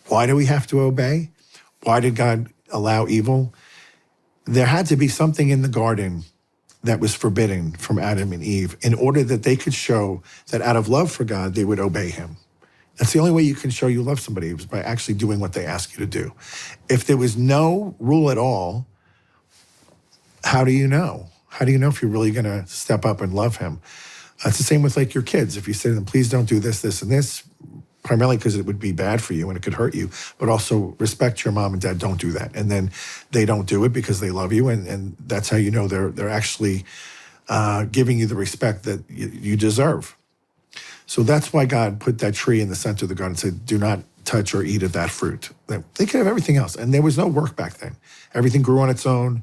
Why do we have to obey? Why did God allow evil? There had to be something in the garden that was forbidden from Adam and Eve in order that they could show that out of love for God, they would obey him. That's the only way you can show you love somebody, is by actually doing what they ask you to do. If there was no rule at all, how do you know? How do you know if you're really going to step up and love him? It's the same with like your kids. If you say to them, please don't do this, this, and this, primarily because it would be bad for you and it could hurt you, but also respect your mom and dad, don't do that. And then they don't do it because they love you, and that's how you know they're actually giving you the respect that you deserve. So that's why God put that tree in the center of the garden and said, do not touch or eat of that fruit. They could have everything else. And there was no work back then. Everything grew on its own.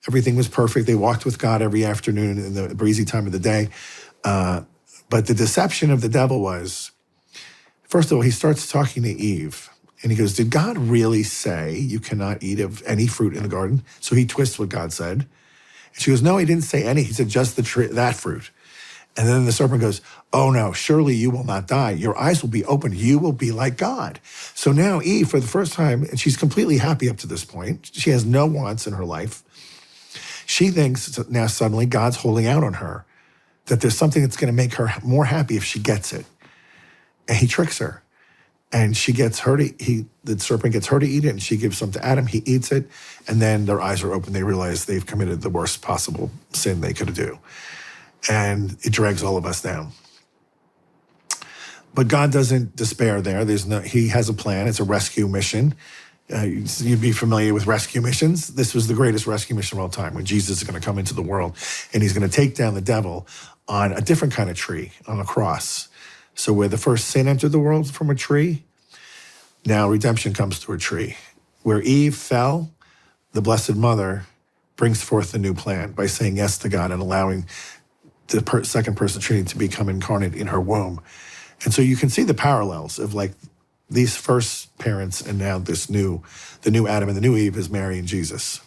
Everything was perfect. They walked with God every afternoon in the breezy time of the day. But the deception of the devil was, first of all, he starts talking to Eve. And he goes, did God really say you cannot eat of any fruit in the garden? So he twists what God said. And she goes, no, he didn't say any. He said just the tree, that fruit. And then the serpent goes, oh no, surely you will not die. Your eyes will be opened. You will be like God. So now Eve, for the first time, and she's completely happy up to this point. She has no wants in her life. She thinks now suddenly God's holding out on her, that there's something that's going to make her more happy if she gets it. And he tricks her. And she gets her the serpent gets her to eat it, and she gives some to Adam. He eats it, and then their eyes are open. They realize they've committed the worst possible sin they could do. And it drags all of us down. But God doesn't despair there. He has a plan. It's a rescue mission. You'd be familiar with rescue missions. This was the greatest rescue mission of all time, when Jesus is going to come into the world, and he's going to take down the devil on a different kind of tree, on a cross. So where the first sin entered the world from a tree, now redemption comes through a tree. Where Eve fell, the Blessed Mother brings forth the new plan by saying yes to God and allowing the second person Trinity to become incarnate in her womb. And so you can see the parallels of like these first parents and now the new Adam and the new Eve is Mary and Jesus.